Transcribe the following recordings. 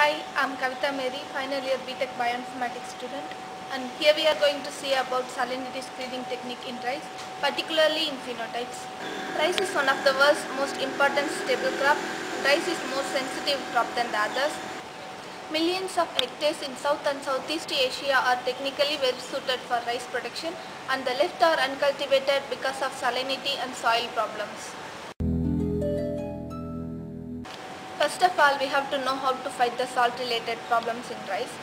Hi, I'm Kavita Mary, final year BTech Bioinformatics student, and here we are going to see about salinity screening technique in rice, particularly in phenotypes. Rice is one of the world's most important staple crop. Rice is more sensitive crop than the others. Millions of hectares in South and Southeast Asia are technically well suited for rice production, and the left are uncultivated because of salinity and soil problems. First of all, we have to know how to fight the salt-related problems in rice.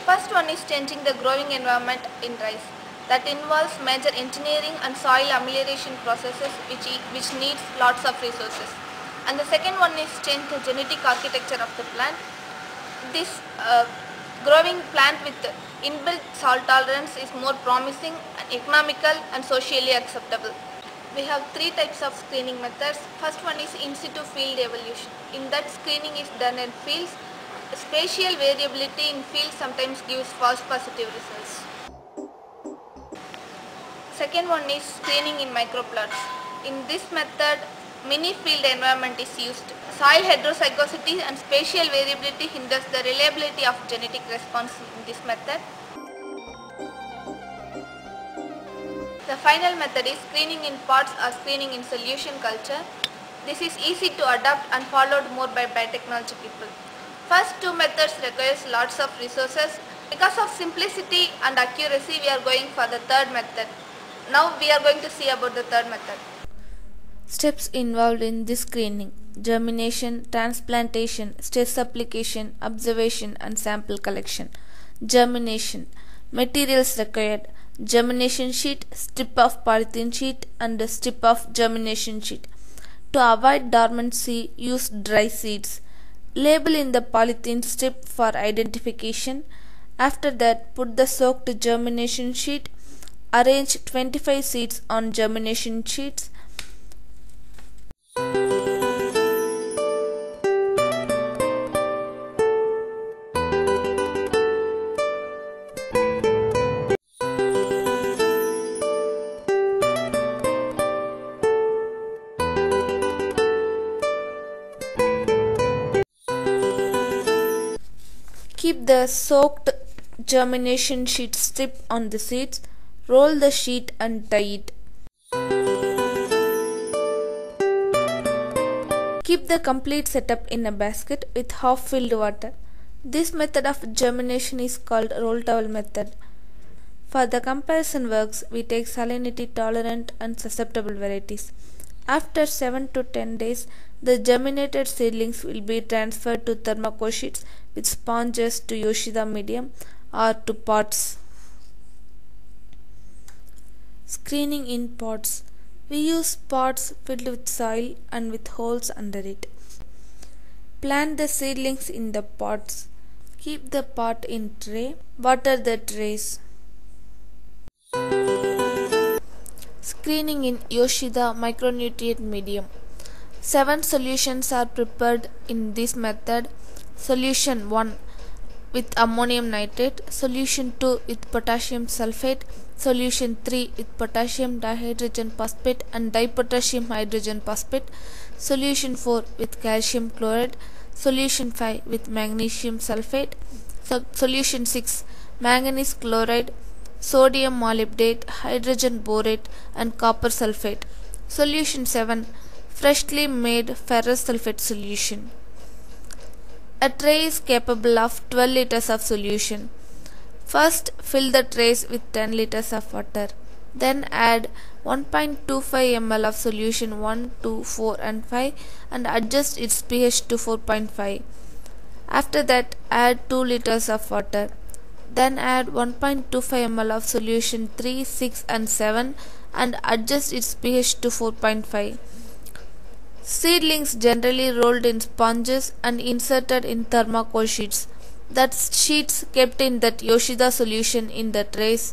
First one is changing the growing environment in rice. That involves major engineering and soil amelioration processes which needs lots of resources. And the second one is change the genetic architecture of the plant. This growing plant with inbuilt salt tolerance is more promising, economical and socially acceptable. We have three types of screening methods. First one is in situ field evaluation. In that, screening is done in fields. Spatial variability in fields sometimes gives false positive results. Second one is screening in microplots. In this method, mini field environment is used. Soil heterozygosity and spatial variability hinders the reliability of genetic response in this method. The final method is screening in pots or screening in solution culture. This is easy to adopt and followed more by biotechnology people. First two methods requires lots of resources. Because of simplicity and accuracy, we are going for the third method. Now we are going to see about the third method. Steps involved in this screening: germination, transplantation, stress application, observation and sample collection. Germination. Materials required: germination sheet, strip of polythene sheet and a strip of germination sheet. To avoid dormancy, use dry seeds. Label in the polythene strip for identification. After that, put the soaked germination sheet. Arrange 25 seeds on germination sheets. Keep the soaked germination sheet strip on the seeds. Roll the sheet and tie it. Keep the complete setup in a basket with half filled water. This method of germination is called roll towel method. For the comparison works, we take salinity tolerant and susceptible varieties. After 7 to 10 days, the germinated seedlings will be transferred to thermocool sheets with sponges to Yoshida medium or to pots. Screening in pots. We use pots filled with soil and with holes under it. Plant the seedlings in the pots. Keep the pot in tray. Water the trays. Screening in Yoshida micronutrient medium. 7 solutions are prepared in this method. Solution 1 with ammonium nitrate, solution 2 with potassium sulfate, solution 3 with potassium dihydrogen phosphate and dipotassium hydrogen phosphate, solution 4 with calcium chloride, solution 5 with magnesium sulfate, solution 6 manganese chloride, sodium molybdate, hydrogen borate and copper sulfate, solution 7 freshly made ferrous sulfate solution. A tray is capable of 12 liters of solution. First, fill the trays with 10 liters of water. Then add 1.25 ml of solution 1, 2, 4 and 5 and adjust its pH to 4.5. After that, add 2 liters of water. Then add 1.25 ml of solution 3, 6 and 7 and adjust its pH to 4.5. Seedlings generally rolled in sponges and inserted in thermocool sheets. That's sheets kept in that Yoshida solution in the trays.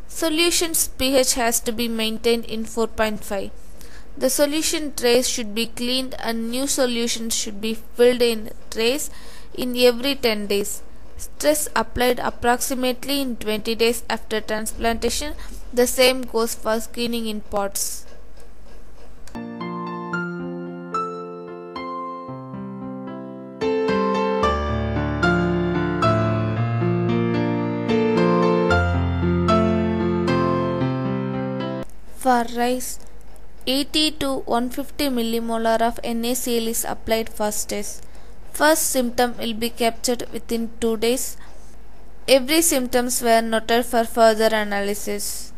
Solution's pH has to be maintained in 4.5. The solution trays should be cleaned and new solutions should be filled in trays in every 10 days. Stress applied approximately in 20 days after transplantation. The same goes for screening in pots. For rice, 80 to 150 millimolar of NaCl is applied first test. First symptom will be captured within 2 days. Every symptoms were noted for further analysis.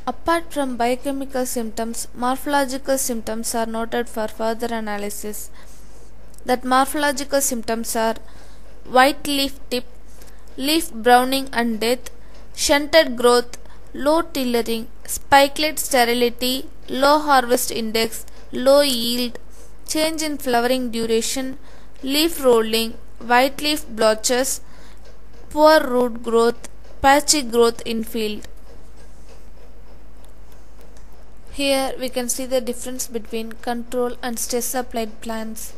Apart from biochemical symptoms, morphological symptoms are noted for further analysis. That morphological symptoms are white leaf tip, leaf browning and death, shunted growth, low tillering, spikelet sterility, low harvest index, low yield, change in flowering duration, leaf rolling, white leaf blotches, poor root growth, patchy growth in field. Here we can see the difference between control and stress applied plants.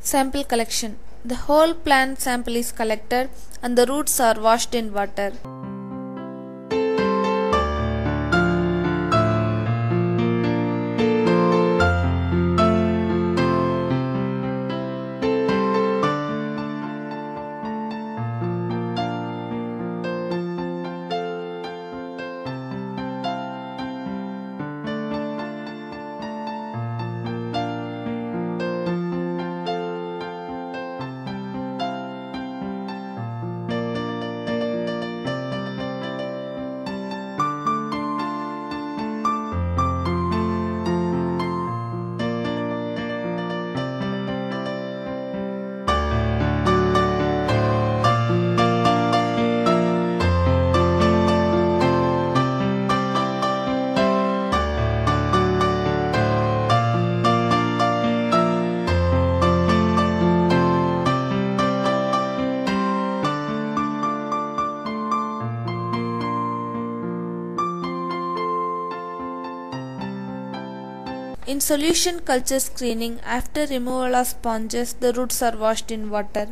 Sample collection. The whole plant sample is collected and the roots are washed in water. In solution culture screening, after removal of sponges, the roots are washed in water.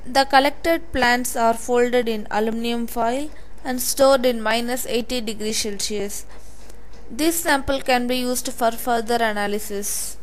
The collected plants are folded in aluminum foil and stored in -80 degrees Celsius. This sample can be used for further analysis.